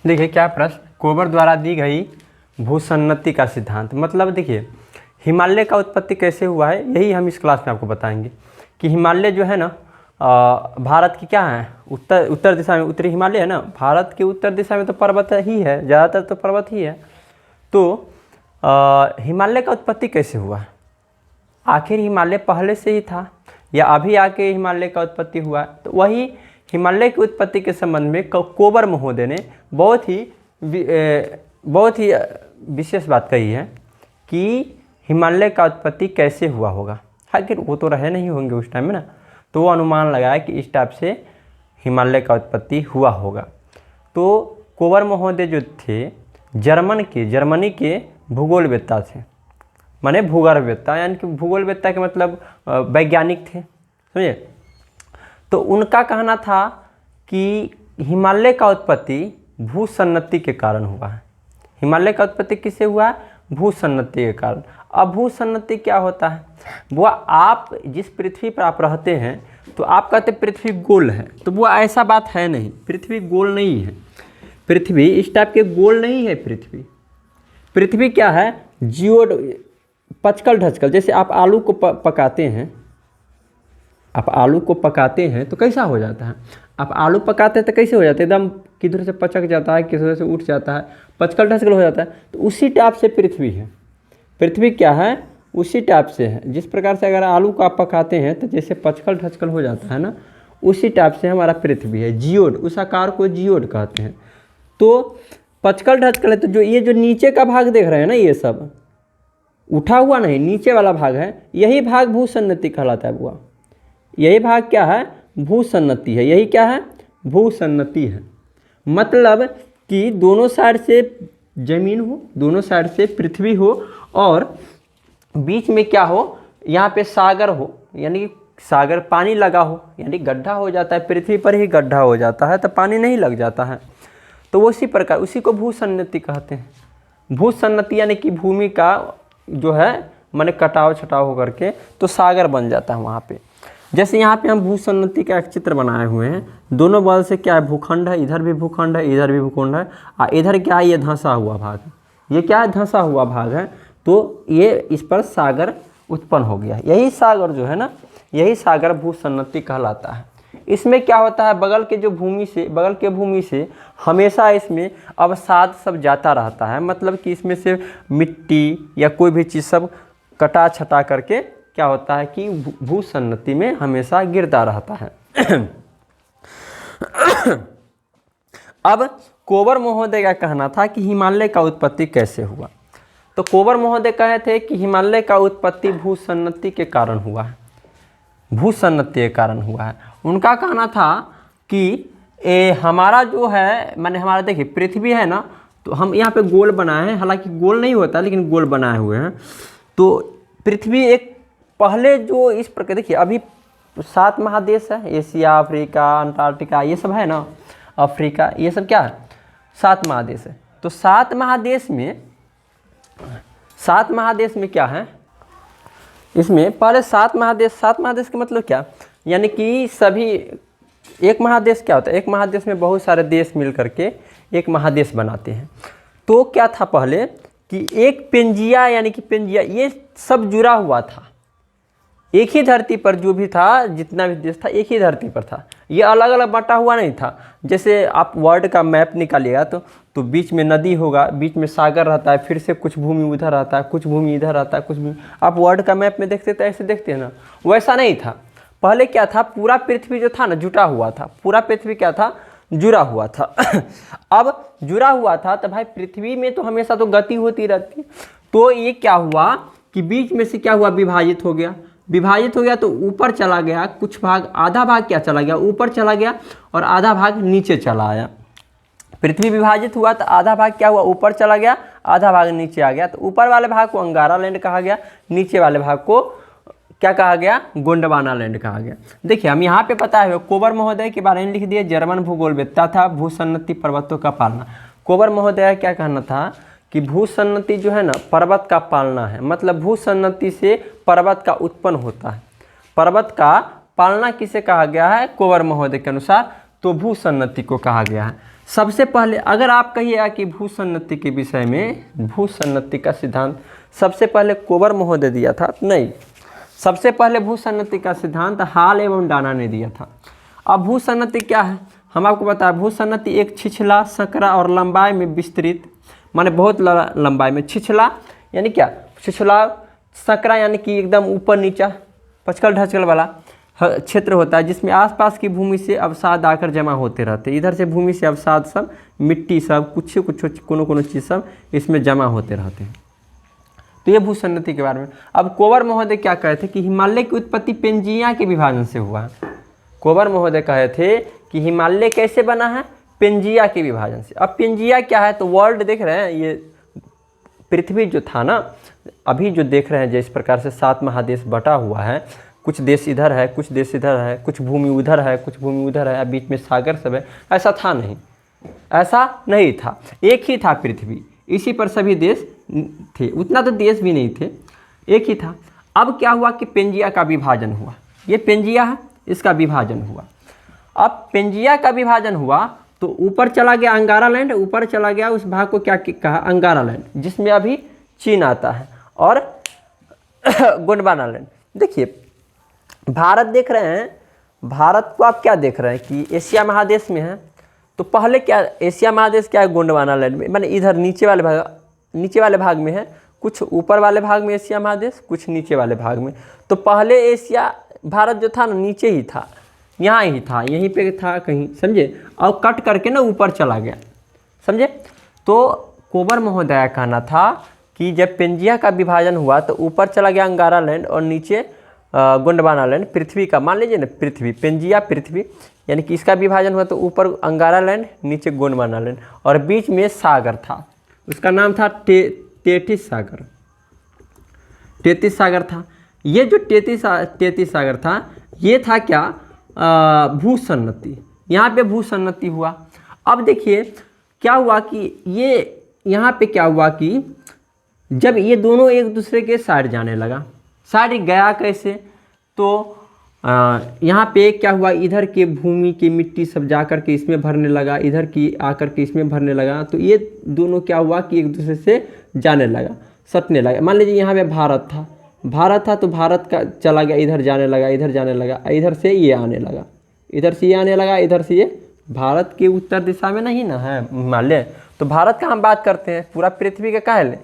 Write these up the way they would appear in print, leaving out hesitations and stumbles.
देखिए क्या प्रश्न, कोबर द्वारा दी गई भूसन्नति का सिद्धांत। मतलब देखिए हिमालय का उत्पत्ति कैसे हुआ है, यही हम इस क्लास में आपको बताएंगे कि हिमालय जो है ना भारत की क्या है, उत्तर दिशा में उत्तरी हिमालय है ना। भारत के उत्तर दिशा में तो पर्वत ही है, ज़्यादातर तो पर्वत ही है। तो हिमालय का उत्पत्ति कैसे हुआ, आखिर हिमालय पहले से ही था या अभी आके हिमालय का उत्पत्ति हुआ? तो वही हिमालय की उत्पत्ति के संबंध में कोबर महोदय ने बहुत ही विशेष बात कही है कि हिमालय का उत्पत्ति कैसे हुआ होगा। आखिर वो तो रहे नहीं होंगे उस टाइम में ना, तो वो अनुमान लगाया कि इस टाइप से हिमालय का उत्पत्ति हुआ होगा। तो कोबर महोदय जो थे जर्मनी के भूगोलवेत्ता थे, माने भूगर्भवेत्ता, यानी कि भूगोलवेत्ता के मतलब वैज्ञानिक थे, समझे। तो उनका कहना था कि हिमालय का उत्पत्ति भूसन्नति के कारण हुआ है। हिमालय का उत्पत्ति किससे हुआ? भूसन्नति के कारण। अब भूसन्नति क्या होता है? वो आप जिस पृथ्वी पर आप रहते हैं, तो आप कहते पृथ्वी गोल है, तो वो ऐसा बात है नहीं, पृथ्वी गोल नहीं है। पृथ्वी इस टाइप के गोल नहीं है। पृथ्वी क्या है? जियोड, पचकल ढचकल। जैसे आप आलू को पकाते हैं, तो कैसा हो जाता है? आप आलू पकाते हैं तो कैसे हो जाता है? एकदम किधर से पचक जाता है, किधर से उठ जाता है, पचकल ढचकल हो जाता है। तो उसी टाइप से पृथ्वी है। पृथ्वी क्या है? उसी टाइप से है। जिस प्रकार से अगर आलू को आप पकाते हैं तो जैसे पचकल ढचकल हो जाता है ना, उसी टाइप से हमारा पृथ्वी है। जियोड, उस आकार को जियोड कहते हैं। तो पचकल ढचकल है, तो जो नीचे का भाग देख रहे हैं ना, ये सब उठा हुआ नहीं, नीचे वाला भाग है, यही भाग भूसन्नति कहलाता है। बुआ, यही भाग क्या है? भूसन्नति है। यही क्या है? भूसन्नति है। मतलब कि दोनों साइड से जमीन हो, दोनों साइड से पृथ्वी हो, और बीच में क्या हो? यहाँ पे सागर हो, यानी कि सागर पानी लगा हो, यानी गड्ढा हो जाता है। पृथ्वी पर ही गड्ढा हो जाता है तो पानी नहीं लग जाता है। तो उसी प्रकार उसी को भूसन्नति कहते हैं। भूसन्नति यानी कि भूमि का जो है माने कटाव छटाव होकर के तो सागर बन जाता है वहाँ पे। जैसे यहाँ पे हम भूसन्नति का एक चित्र बनाए हुए हैं, दोनों बगल से क्या है? भूखंड है, इधर भी भूखंड है, इधर भी भूखंड है, और इधर क्या है? ये धंसा हुआ भाग है। ये क्या है? धंसा हुआ भाग है। तो ये इस पर सागर उत्पन्न हो गया। यही सागर जो है ना, यही सागर भूसन्नति कहलाता है। इसमें क्या होता है? बगल के भूमि से हमेशा इसमें अवसाद सब जाता रहता है। मतलब कि इसमें से मिट्टी या कोई भी चीज़ सब कटा छटा करके क्या होता है कि भूसन्नति में हमेशा गिरता रहता है। अब कोबर महोदय का कहना था कि हिमालय का उत्पत्ति कैसे हुआ। तो कोबर महोदय कहे थे कि हिमालय का उत्पत्ति भूसन्नति के कारण हुआ है। भूसन्नति के कारण हुआ है। उनका कहना था कि हमारा जो है, माने हमारा देखिए पृथ्वी है ना, तो हम यहाँ पे गोल बनाए हैं, हालांकि गोल नहीं होता लेकिन गोल बनाए हुए हैं। तो पृथ्वी एक पहले जो इस प्रकार, देखिए अभी 7 महादेश है, एशिया, अफ्रीका, अंटार्कटिका, ये सब है ना, अफ्रीका, ये सब क्या है? 7 महादेश है। तो 7 महादेश में क्या है? इसमें पहले 7 महादेश का मतलब क्या? यानी कि सभी, एक महादेश क्या होता है? एक महादेश में बहुत सारे देश मिल करके एक महादेश बनाते हैं। तो क्या था पहले कि एक पेंजिया, यानी कि पेंजिया, ये सब जुड़ा हुआ था। एक ही धरती पर जो भी था, जितना भी देश था, एक ही धरती पर था। ये अलग अलग बटा हुआ नहीं था। जैसे आप वर्ल्ड का मैप निकालिएगा तो बीच में नदी होगा, बीच में सागर रहता है, फिर से कुछ भूमि उधर रहता है, कुछ भूमि इधर रहता है, कुछ भूमि, आप वर्ल्ड का मैप में देखते तो ऐसे देखते हैं ना, वैसा नहीं था। पहले क्या था? पूरा पृथ्वी जो था ना, जुटा हुआ था। पूरा पृथ्वी क्या था? जुड़ा हुआ था। अब जुड़ा हुआ था तो भाई पृथ्वी में तो हमेशा तो गति होती रहती। तो ये क्या हुआ कि बीच में से क्या हुआ? विभाजित हो गया तो ऊपर चला गया कुछ भाग, आधा भाग क्या चला गया? ऊपर चला गया, और आधा भाग नीचे चला आया। पृथ्वी विभाजित हुआ तो आधा भाग क्या हुआ? ऊपर चला गया, आधा भाग नीचे आ गया। तो ऊपर वाले भाग को अंगारा लैंड कहा गया, नीचे वाले भाग को क्या कहा गया? गोंडवाना लैंड कहा गया। देखिए हम यहाँ पे पता है कोबर महोदय के बारे में लिख दिए, जर्मन भूगोलवेत्ता था, भूसन्नति पर्वतों का पालना। कोबर महोदय क्या कहना था कि भूसन्नति जो है ना, पर्वत का पालना है। मतलब भूसन्नति से पर्वत का उत्पन्न होता है। पर्वत का पालना किसे कहा गया है? कोबर महोदय के अनुसार तो भूसन्नति को कहा गया है। सबसे पहले अगर आप कहिएगा कि भूसन्नति के विषय में भूसन्नति का सिद्धांत सबसे पहले कोबर महोदय दिया था, नहीं, सबसे पहले भूसन्नति का सिद्धांत हाल एवं डाना ने दिया था। अब भूसन्नति क्या है हम आपको बताया, भूसन्नति एक छिछला, सकरा और लंबाई में विस्तृत, माने बहुत लंबाई में, छिछला यानी क्या, छिछला, सकरा यानी कि एकदम ऊपर नीचा पचकल ढचकल वाला क्षेत्र होता है जिसमें आसपास की भूमि से अवसाद आकर जमा होते रहते हैं। इधर से भूमि से अवसाद सब, मिट्टी सब, कुछ कोनो चीज़ सब इसमें जमा होते रहते हैं। तो ये भूसन्नति के बारे में। अब कोबर महोदय क्या कहे थे कि हिमालय की उत्पत्ति पेंजिया के विभाजन से हुआ है। कोबर महोदय कहे थे कि हिमालय कैसे बना है, पेंजिया के विभाजन से। अब पेंजिया क्या है, तो वर्ल्ड देख रहे हैं, ये पृथ्वी जो था ना, अभी जो देख रहे हैं जिस प्रकार से 7 महादेश बटा हुआ है, कुछ देश इधर है, कुछ देश इधर है, कुछ भूमि उधर है, कुछ भूमि उधर है, बीच में सागर सब है, ऐसा था नहीं, ऐसा नहीं था, एक ही था पृथ्वी, इसी पर सभी देश थे, उतना तो देश भी नहीं थे, एक ही था। अब क्या हुआ कि पेंजिया का विभाजन हुआ, ये पेंजिया है, इसका विभाजन हुआ। अब पेंजिया का विभाजन हुआ तो ऊपर चला गया अंगारा लैंड, ऊपर चला गया उस भाग को क्या कहा, अंगारा लैंड, जिसमें अभी चीन आता है, और गोंडवाना लैंड। देखिए भारत देख रहे हैं, भारत को आप क्या देख रहे हैं कि एशिया महादेश में है, तो पहले क्या एशिया महादेश क्या है, गोंडवाना लैंड में, माने इधर नीचे वाले भाग में है, कुछ ऊपर वाले भाग में एशिया महादेश, कुछ नीचे वाले भाग में। तो पहले एशिया भारत जो था ना नीचे ही था, यहाँ ही था, यहीं पे था कहीं, समझे, और कट करके ना ऊपर चला गया, समझे। तो कोबर महोदय का कहना था कि जब पेंजिया का विभाजन हुआ तो ऊपर चला गया अंगारा लैंड और नीचे गोंडवाना लैंड, पृथ्वी का, मान लीजिए ना पृथ्वी, पेंजिया पृथ्वी, यानी कि इसका विभाजन हुआ तो ऊपर अंगारा लैंड, नीचे गोंडवाना लैंड, और बीच में सागर था, उसका नाम था तेतीस सागर, तेतीस सागर था। ये जो तेतीस सागर था, ये था क्या, भूसन्नति, यहाँ पे भूसन्नति हुआ। अब देखिए क्या हुआ कि ये यहाँ पे क्या हुआ कि जब ये दोनों एक दूसरे के साइड जाने लगा, साइड गया कैसे, तो यहाँ पे क्या हुआ, इधर के भूमि की मिट्टी सब जा कर के इसमें भरने लगा, इधर की आकर के इसमें भरने लगा, तो ये दोनों क्या हुआ कि एक दूसरे से जाने लगा, सटने लगा। मान लीजिए यहाँ पे भारत था तो भारत का चला गया, इधर जाने लगा, इधर जाने लगा, इधर से ये आने लगा, इधर से ये आने लगा, इधर से ये, भारत के उत्तर दिशा में नहीं ना है हिमालय, तो भारत का हम बात करते हैं, पूरा पृथ्वी का काहे ले,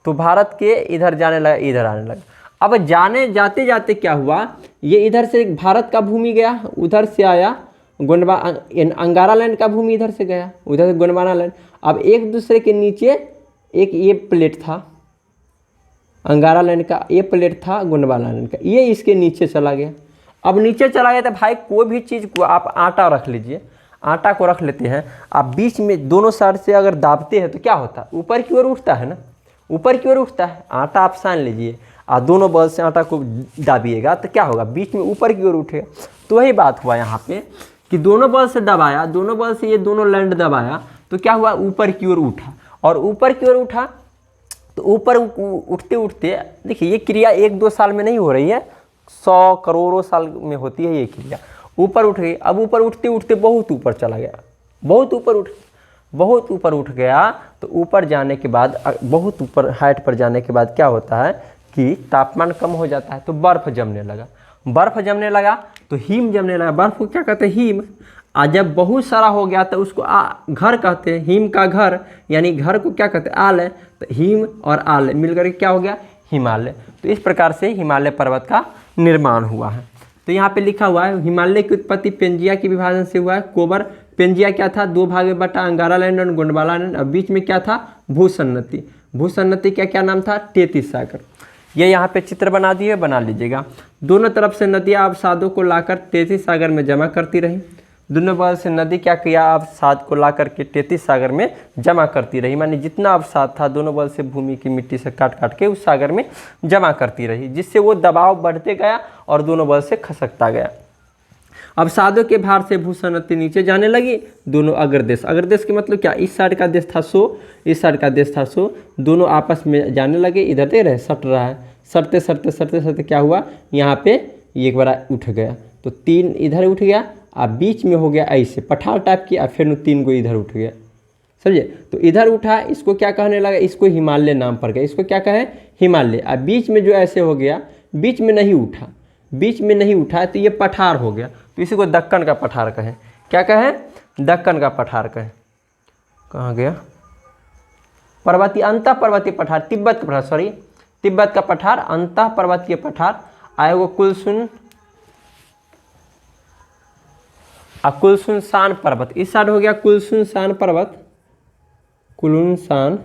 तो भारत के इधर जाने लगा, इधर आने लगा। अब जाते जाते क्या हुआ, ये इधर से भारत का भूमि गया, उधर से आया अंगारा लैंड का भूमि इधर से गया, उधर से गोंडवाना लैंड। अब एक दूसरे के नीचे एक ये प्लेट था, अंगारा लैंड का ये प्लेट था, गोंडवाना लैंड का, ये इसके नीचे चला गया। अब नीचे चला गया तो भाई कोई भी चीज़ को आप आटा रख लीजिए, आटा को रख लेते हैं, आप बीच में दोनों साइड से अगर दाबते हैं तो क्या होता है, ऊपर की ओर उठता है ना, ऊपर की ओर उठता है। आटा आप सान लीजिए और दोनों बल से आटा को दाबिएगा तो क्या होगा, बीच में ऊपर की ओर उठेगा। तो वही बात हुआ यहाँ पे कि दोनों बल से दबाया, दोनों बल से ये दोनों लैंड दबाया तो क्या हुआ, ऊपर की ओर उठा, और ऊपर की ओर उठा तो ऊपर उठते उठते देखिए ये क्रिया 1-2 साल में नहीं हो रही है, 100 करोड़ों साल में होती है ये क्रिया। ऊपर उठ गई, अब ऊपर उठते उठते बहुत ऊपर चला गया, बहुत ऊपर उठ गया। तो ऊपर जाने के बाद, बहुत ऊपर हाइट पर जाने के बाद क्या होता है कि तापमान कम हो जाता है, तो बर्फ़ जमने लगा, तो हिम जमने लगा। बर्फ़ को क्या कहते हैं, हिम। आज जब बहुत सारा हो गया तो उसको घर कहते हैं, हिम का घर, यानी घर को क्या कहते हैं, आलय। तो हिम और आलय मिलकर क्या हो गया, हिमालय। तो इस प्रकार से हिमालय पर्वत का निर्माण हुआ है। तो यहाँ पे लिखा हुआ है हिमालय की उत्पत्ति पेंजिया के विभाजन से हुआ है। कोबर पेंजिया क्या था, 2 भाग में बटा, अंगारा लैंड और गोंडवाना लैंड, और बीच में क्या था, भूसन्नति का क्या नाम था, तेतीस सागर। ये यहाँ पे चित्र बना दिए, बना लीजिएगा। दोनों तरफ से नदियाँ अवसादों को लाकर तेतीस सागर में जमा करती रही। दोनों बगल से नदी क्या किया, अवसाद को ला करके तेतीस सागर में जमा करती रही, माने जितना अवसाद था दोनों बगल से भूमि की मिट्टी से काट काट के उस सागर में जमा करती रही, जिससे वो दबाव बढ़ते गया और दोनों बगल से खसकता गया। अवसादों के भार से भूसन्नति नीचे जाने लगी। दोनों अग्रदेश के मतलब क्या, इस साइड का देश था 100, इस साइड का देश था 100, दोनों आपस में जाने लगे। इधर दे रहे सट रहा है, सटते क्या हुआ, यहाँ पे एक बार उठ गया, तो 3 इधर उठ गया अब बीच में हो गया ऐसे पठार टाइप की, और फिर 3 गो इधर उठ गया, समझे। तो इधर उठा, इसको क्या कहने लगा, इसको हिमालय नाम पड़ गया, इसको क्या कहे, हिमालय। अब बीच में जो ऐसे हो गया, बीच में नहीं उठा, बीच में नहीं उठा तो ये पठार हो गया, तो इसी को दक्कन का पठार कहें। क्या कहें, दक्कन का पठार कहें। कहाँ गया, पर्वतीय, अंतः पर्वतीय पठार, तिब्बत का पठार, सॉरी तिब्बत का पठार, अंतः पर्वतीय पठार। आएगा कुलसुन, कुलसुनसान पर्वत, इस साइड हो गया कुलसुनसान पर्वत, कुलुनसान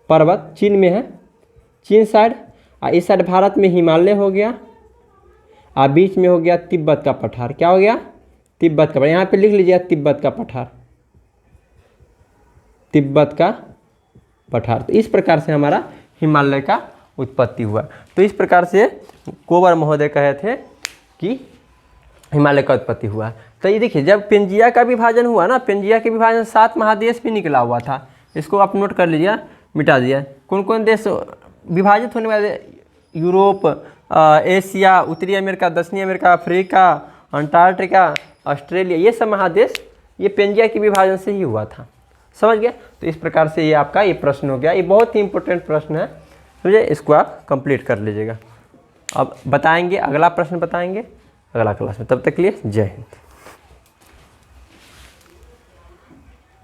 पर्वत चीन में है, चीन साइड। और इस साइड भारत में हिमालय हो गया, और बीच में हो गया तिब्बत का पठार। क्या हो गया, तिब्बत का पठार। यहाँ पे लिख लीजिए तिब्बत का पठार, तिब्बत का पठार। तो इस प्रकार से हमारा हिमालय का उत्पत्ति हुआ। तो इस प्रकार से कोवर महोदय कहे थे कि हिमालय का उत्पत्ति हुआ। तो ये देखिए, जब पेंजिया का विभाजन हुआ ना, पेंजिया के विभाजन 7 महादेश भी निकला हुआ था, इसको आप नोट कर लीजिए, मिटा दिया। कौन कौन देश विभाजित होने वाले, यूरोप, एशिया, उत्तरी अमेरिका, दक्षिणी अमेरिका, अफ्रीका, अंटार्कटिका, ऑस्ट्रेलिया, ये सब महादेश ये पेंजिया के विभाजन से ही हुआ था, समझ गया। तो इस प्रकार से ये आपका ये प्रश्न हो गया, ये बहुत ही इंपॉर्टेंट प्रश्न है, समझे। इसको आप कंप्लीट कर लीजिएगा। अब बताएंगे, अगला प्रश्न बताएंगे अगला क्लास में। तब तक के लिए जय हिंद।